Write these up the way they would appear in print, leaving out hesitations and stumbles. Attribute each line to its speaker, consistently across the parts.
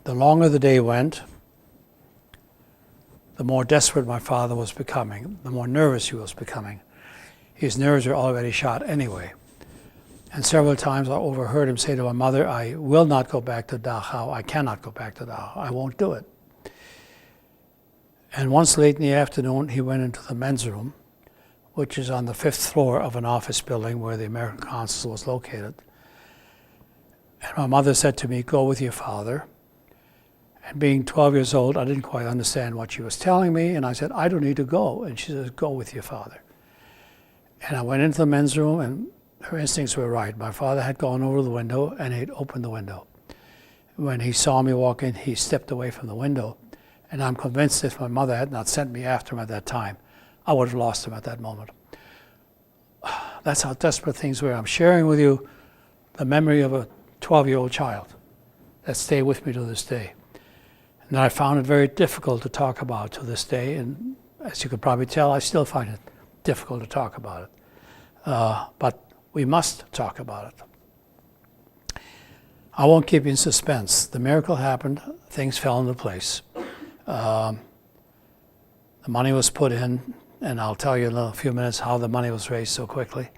Speaker 1: The longer the day went, the more desperate my father was becoming, the more nervous he was becoming. His nerves were already shot anyway. And several times I overheard him say to my mother, I will not go back to Dachau. I cannot go back to Dachau. I won't do it. And once late in the afternoon, he went into the men's room, which is on the 5th floor of an office building where the American consul was located. And my mother said to me, go with your father. And being 12 years old, I didn't quite understand what she was telling me. And I said, I don't need to go. And she said, go with your father. And I went into the men's room, and her instincts were right. My father had gone over the window, and he'd opened the window. When he saw me walk in, he stepped away from the window. And I'm convinced if my mother had not sent me after him at that time, I would have lost him at that moment. That's how desperate things were. I'm sharing with you the memory of a 12-year-old child that stayed with me to this day. And I found it very difficult to talk about to this day. And as you could probably tell, I still find it difficult to talk about it. But we must talk about it. I won't keep you in suspense. The miracle happened. Things fell into place. The money was put in, and I'll tell you in a few minutes how the money was raised so quickly.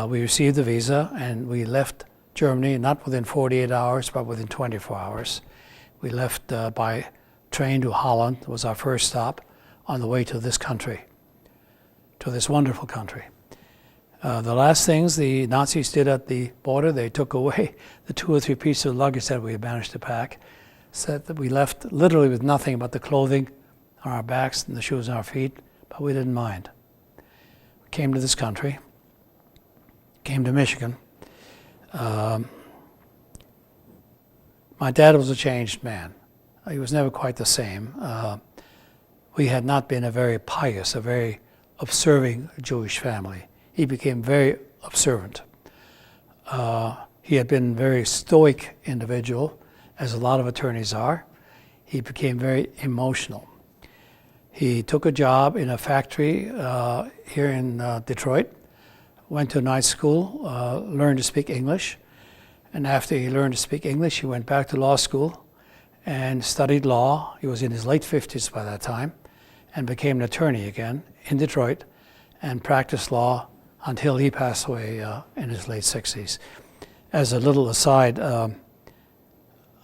Speaker 1: We received the visa, and we left Germany, not within 48 hours, but within 24 hours. We left by train to Holland. It was our first stop on the way to this country, to this wonderful country. The last things the Nazis did at the border, they took away the 2 or 3 pieces of luggage that we had managed to pack, said that we left literally with nothing but the clothing on our backs and the shoes on our feet, but we didn't mind. We came to this country, came to Michigan. My dad was a changed man. He was never quite the same. We had not been a very pious, a very observing Jewish family. He became very observant. He had been a very stoic individual, as a lot of attorneys are. He became very emotional. He took a job in a factory here in Detroit, went to night school, learned to speak English. And after he learned to speak English, he went back to law school and studied law. He was in his late 50s by that time and became an attorney again in Detroit and practiced law until he passed away in his late 60s. As a little aside,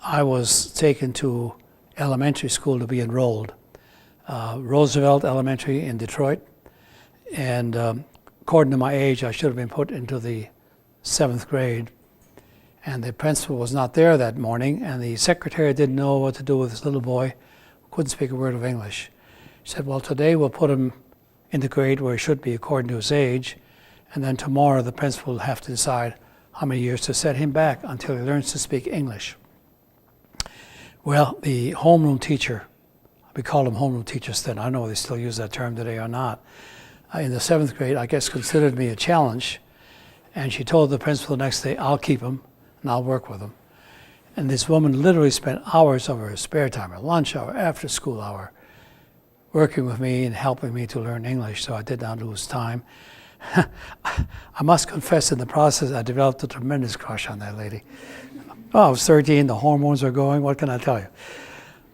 Speaker 1: I was taken to elementary school to be enrolled. Roosevelt Elementary in Detroit. And according to my age, I should have been put into the 7th grade. And the principal was not there that morning, and the secretary didn't know what to do with this little boy who couldn't speak a word of English. She said, well, today we'll put him in the grade where he should be according to his age, and then tomorrow the principal will have to decide how many years to set him back until he learns to speak English. Well, the homeroom teacher, we called them homeroom teachers then, I don't know if they still use that term today or not, in the 7th grade, I guess considered me a challenge, and she told the principal the next day, I'll keep him, and I'll work with him. And this woman literally spent hours of her spare time, her lunch hour, after school hour, working with me and helping me to learn English, so I did not lose time. I must confess, in the process, I developed a tremendous crush on that lady. Oh, I was 13, the hormones are going, what can I tell you?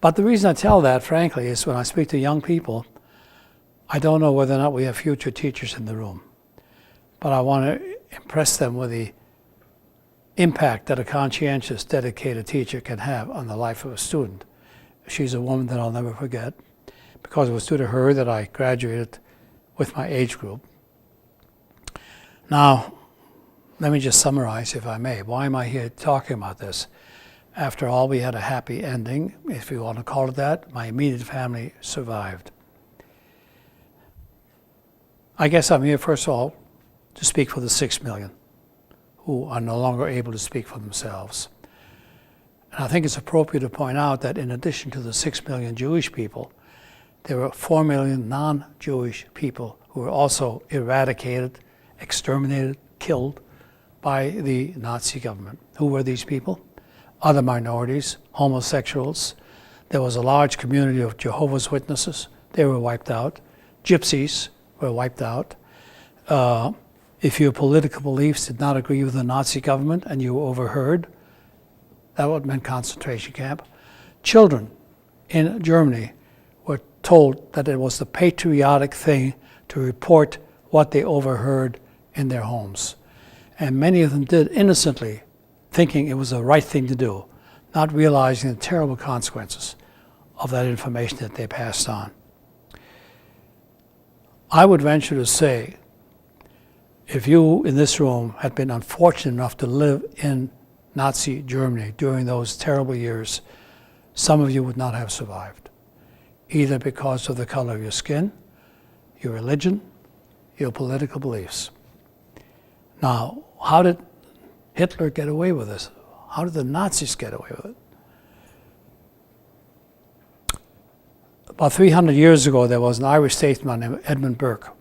Speaker 1: But the reason I tell that, frankly, is when I speak to young people, I don't know whether or not we have future teachers in the room, but I want to impress them with the impact that a conscientious, dedicated teacher can have on the life of a student. She's a woman that I'll never forget, because it was due to her that I graduated with my age group. Now, let me just summarize, if I may. Why am I here talking about this? After all, we had a happy ending, if you want to call it that. My immediate family survived. I guess I'm here, first of all, to speak for the 6 million who are no longer able to speak for themselves. And I think it's appropriate to point out that in addition to the 6 million Jewish people, there were 4 million non-Jewish people who were also eradicated, exterminated, killed by the Nazi government. Who were these people? Other minorities, homosexuals. There was a large community of Jehovah's Witnesses. They were wiped out. Gypsies were wiped out. If your political beliefs did not agree with the Nazi government and you were overheard, That what meant concentration camp. Children in Germany were told that it was the patriotic thing to report what they overheard in their homes. And many of them did innocently, thinking it was the right thing to do, not realizing the terrible consequences of that information that they passed on. I would venture to say, if you in this room had been unfortunate enough to live in Nazi Germany during those terrible years, some of you would not have survived, either because of the color of your skin, your religion, your political beliefs. Now, how did Hitler get away with this? How did the Nazis get away with it? About 300 years ago, there was an Irish statesman named Edmund Burke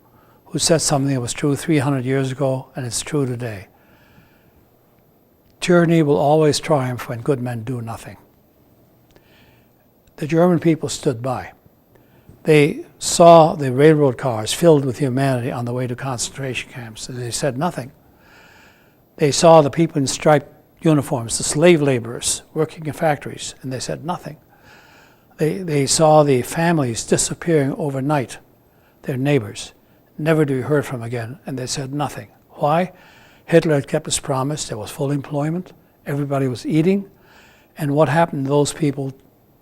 Speaker 1: who said something that was true 300 years ago, and it's true today. Tyranny will always triumph when good men do nothing. The German people stood by. They saw the railroad cars filled with humanity on the way to concentration camps, and they said nothing. They saw the people in striped uniforms, the slave laborers working in factories, and they said nothing. They saw the families disappearing overnight, their neighbors, never to be heard from again, and they said nothing. Why? Hitler had kept his promise. There was full employment. Everybody was eating. And what happened to those people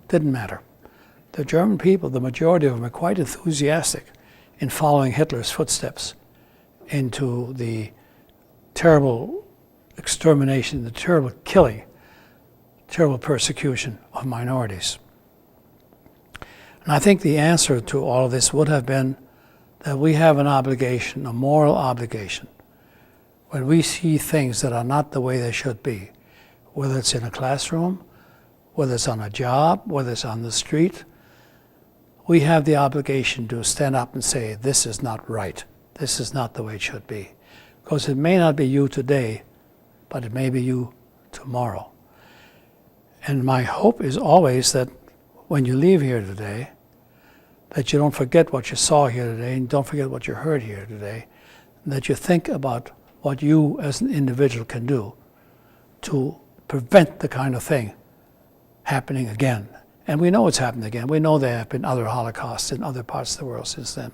Speaker 1: didn't matter. The German people, the majority of them, are quite enthusiastic in following Hitler's footsteps into the terrible extermination, the terrible killing, terrible persecution of minorities. And I think the answer to all of this would have been that we have an obligation, a moral obligation, when we see things that are not the way they should be, whether it's in a classroom, whether it's on a job, whether it's on the street, we have the obligation to stand up and say, this is not right. This is not the way it should be. Because it may not be you today, but it may be you tomorrow. And my hope is always that when you leave here today, that you don't forget what you saw here today and don't forget what you heard here today, and that you think about what you as an individual can do to prevent the kind of thing happening again. And we know it's happened again. We know there have been other Holocausts in other parts of the world since then.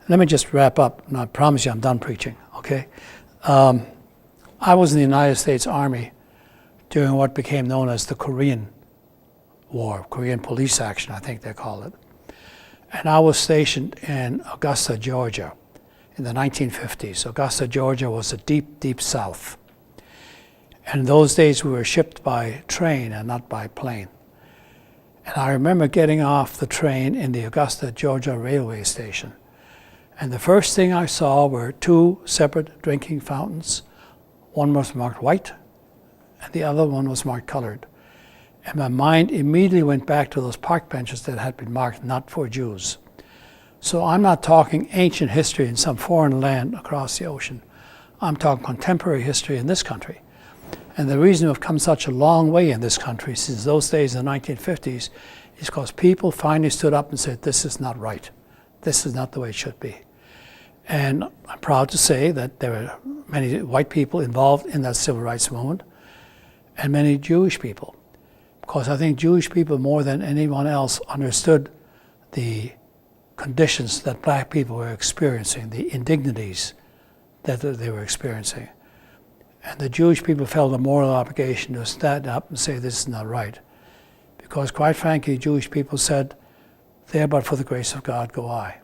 Speaker 1: Let me just wrap up, and I promise you I'm done preaching, okay? I was in the United States Army during what became known as the Korean War, Korean Police Action, I think they call it. And I was stationed in Augusta, Georgia in the 1950s. Augusta, Georgia was the deep, deep south. And in those days we were shipped by train and not by plane. And I remember getting off the train in the Augusta, Georgia railway station. And the first thing I saw were two separate drinking fountains. One was marked white, and the other one was marked colored. And my mind immediately went back to those park benches that had been marked not for Jews. So I'm not talking ancient history in some foreign land across the ocean. I'm talking contemporary history in this country. And the reason we've come such a long way in this country since those days in the 1950s is because people finally stood up and said, this is not right. This is not the way it should be. And I'm proud to say that there were many white people involved in that civil rights movement and many Jewish people. Because I think Jewish people more than anyone else understood the conditions that black people were experiencing, the indignities that they were experiencing. And the Jewish people felt a moral obligation to stand up and say this is not right. Because quite frankly, Jewish people said, there but for the grace of God go I.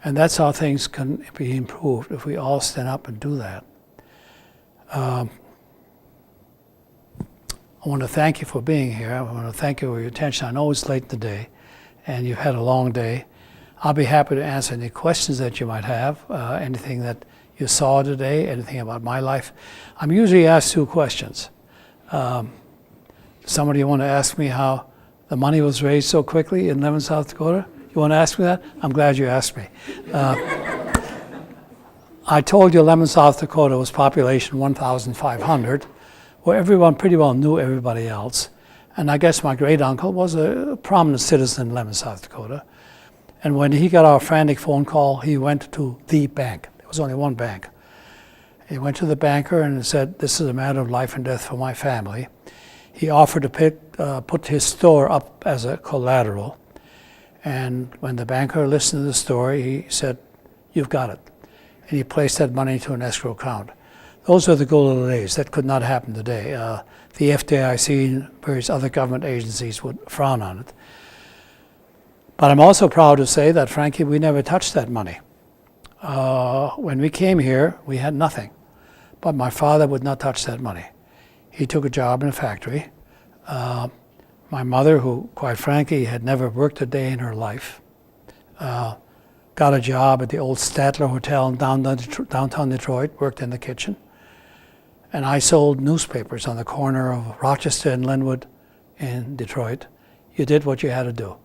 Speaker 1: And that's how things can be improved if we all stand up and do that. I want to thank you for being here. I want to thank you for your attention. I know it's late in the day and you've had a long day. I'll be happy to answer any questions that you might have, anything that you saw today, anything about my life. I'm usually asked two questions. Somebody want to ask me how the money was raised so quickly in Lemmon, South Dakota? You want to ask me that? I'm glad you asked me. I told you Lemmon, South Dakota was population 1,500, where everyone pretty well knew everybody else. And I guess my great uncle was a prominent citizen in Lemmon, South Dakota. And when he got our frantic phone call, he went to the bank. There was only one bank. He went to the banker and said, "This is a matter of life and death for my family." He offered to put his store up as a collateral. And when the banker listened to the story, he said, "You've got it." And he placed that money into an escrow account. Those are the golden days. That could not happen today. The FDIC and various other government agencies would frown on it. But I'm also proud to say that, frankly, we never touched that money. When we came here, we had nothing. But my father would not touch that money. He took a job in a factory. My mother, who, quite frankly, had never worked a day in her life, got a job at the old Statler Hotel in downtown Detroit, worked in the kitchen. And I sold newspapers on the corner of Rochester and Linwood in Detroit. You did what you had to do.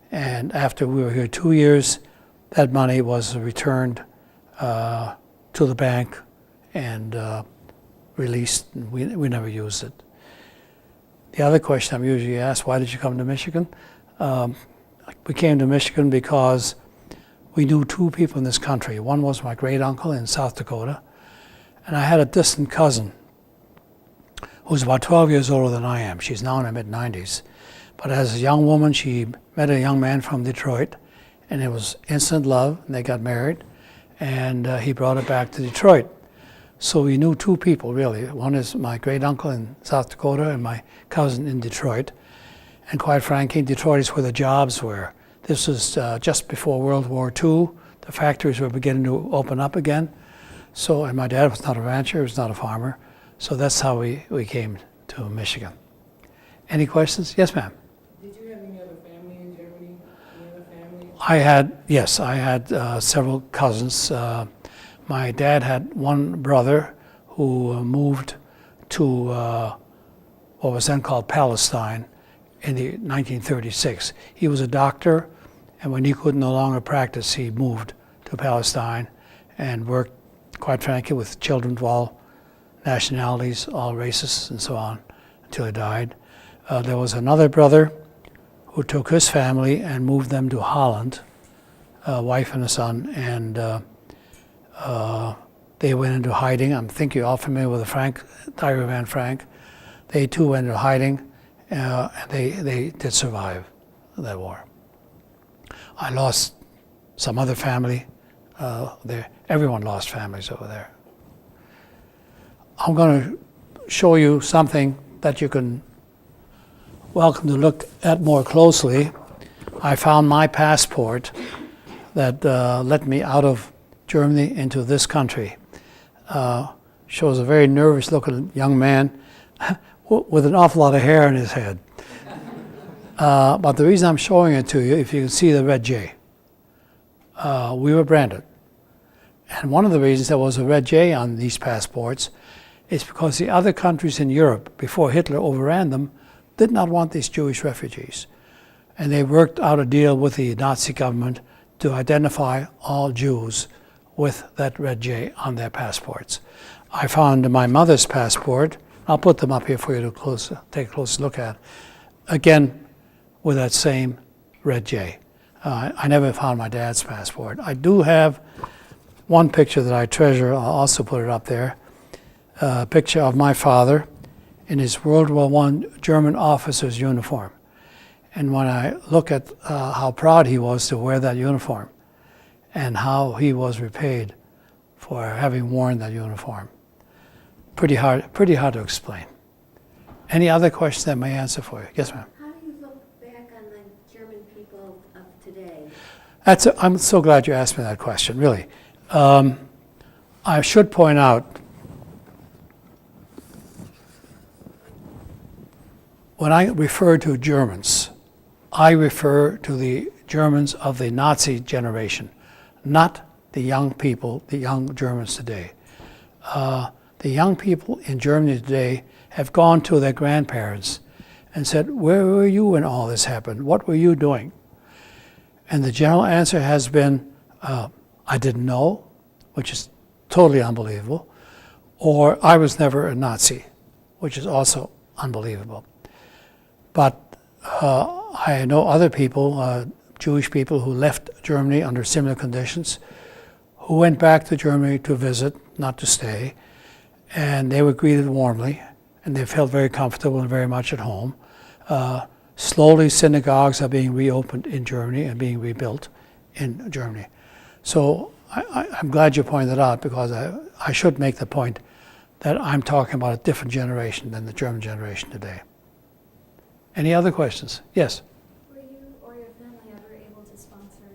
Speaker 1: And after we were here 2 years, that money was returned to the bank and released. We never used it. The other question I'm usually asked, why did you come to Michigan? We came to Michigan because we knew two people in this country. One was my great uncle in South Dakota, and I had a distant cousin who's about 12 years older than I am. She's now in her mid-90s. But as a young woman, she met a young man from Detroit, and it was instant love, and they got married, and he brought her back to Detroit. So we knew two people, really. One is my great uncle in South Dakota and my cousin in Detroit. And quite frankly, Detroit is where the jobs were. This was just before World War II. The factories were beginning to open up again. So, and my dad was not a rancher, he was not a farmer. So that's how we came to Michigan. Any questions? Yes, ma'am.
Speaker 2: Did you have any other family in Germany? Any other family?
Speaker 1: I had several cousins. My dad had one brother who moved to what was then called Palestine in 1936. He was a doctor, and when he could no longer practice, he moved to Palestine and worked, quite frankly, with children of all nationalities, all races, and so on, until he died. There was another brother who took his family and moved them to Holland, a wife and a son, and they went into hiding. I think you're all familiar with Thyra Van Frank. They too went into hiding, and they did survive that war. I lost some other family there. Everyone lost families over there. I'm going to show you something that you can welcome to look at more closely. I found my passport that let me out of Germany into this country. Shows a very nervous looking young man with an awful lot of hair in his head. But the reason I'm showing it to you, if you can see the red J, we were branded. And one of the reasons there was a red J on these passports is because the other countries in Europe, before Hitler overran them, did not want these Jewish refugees. And they worked out a deal with the Nazi government to identify all Jews with that red J on their passports. I found my mother's passport. I'll put them up here for you to take a close look at. Again, with that same red J. I never found my dad's passport. I do have one picture that I treasure. I'll also put it up there. A picture of my father in his World War I German officer's uniform. And when I look at how proud he was to wear that uniform and how he was repaid for having worn that uniform, pretty hard to explain. Any other questions that I may answer for you? Yes, ma'am.
Speaker 3: How do you look back on the German people of today?
Speaker 1: I'm so glad you asked me that question, really. I should point out, when I refer to Germans, I refer to the Germans of the Nazi generation, not the young people, the young Germans today. The young people in Germany today have gone to their grandparents and said, "Where were you when all this happened? What were you doing?" And the general answer has been, "I didn't know," which is totally unbelievable, or "I was never a Nazi," which is also unbelievable. But I know other people, Jewish people who left Germany under similar conditions, who went back to Germany to visit not to stay, and they were greeted warmly, and they felt very comfortable and very much at home. Slowly, synagogues are being reopened in Germany and being rebuilt in Germany. So I'm glad you pointed that out, because I should make the point that I'm talking about a different generation than the German generation today. Any other questions? Yes?
Speaker 4: Were you or your family ever able to sponsor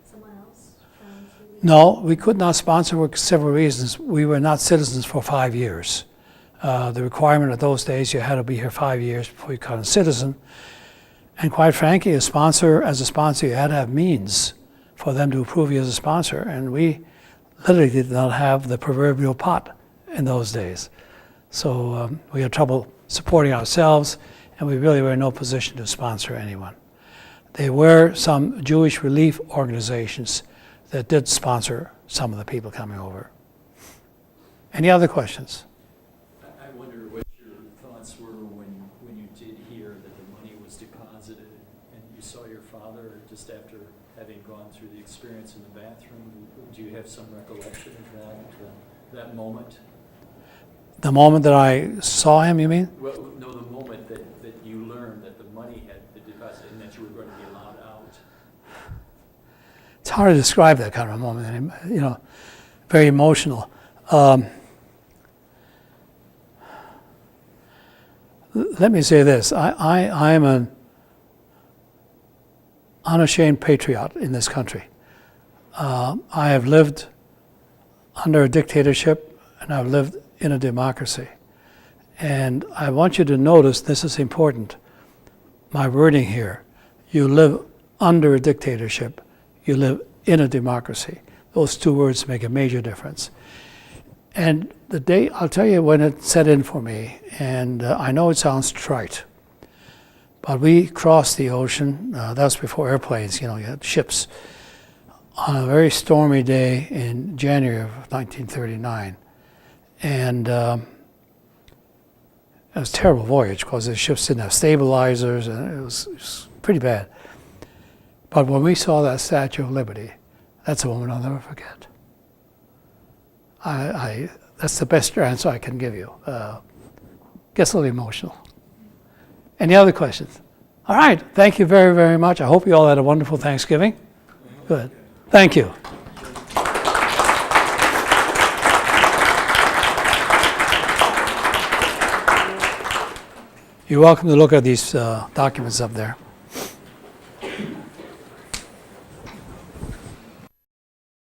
Speaker 4: someone else to leave?
Speaker 1: No, we could not sponsor for several reasons. We were not citizens for 5 years. The requirement of those days, you had to be here 5 years before you become a citizen. And quite frankly, as a sponsor, you had to have means for them to approve you as a sponsor. And we literally did not have the proverbial pot in those days. So we had trouble supporting ourselves, and we really were in no position to sponsor anyone. There were some Jewish relief organizations that did sponsor some of the people coming over. Any other questions?
Speaker 5: I wonder what your thoughts were when you did hear that the money was deposited and you saw your father just after having gone through the experience in the bathroom. Do you have some recollection of that moment?
Speaker 1: The moment that I saw him, you mean?
Speaker 5: Well, no, the moment that you learned that the money had been deposited and that you were going to be allowed out.
Speaker 1: It's hard to describe that kind of a moment, you know, very emotional. Let me say this, I am an unashamed patriot in this country. I have lived under a dictatorship, and I've lived in a democracy. And I want you to notice, this is important, my wording here. You live under a dictatorship, you live in a democracy. Those two words make a major difference. And the day, I'll tell you when it set in for me, and I know it sounds trite, but we crossed the ocean, that was before airplanes, you know, you had ships, on a very stormy day in January of 1939. And it was a terrible voyage because the ships didn't have stabilizers, and it was pretty bad. But when we saw that Statue of Liberty, that's a moment I'll never forget. That's the best answer I can give you. Gets a little emotional. Any other questions? All right, thank you very, very much. I hope you all had a wonderful Thanksgiving. Good. Thank you. You're welcome to look at these documents up there.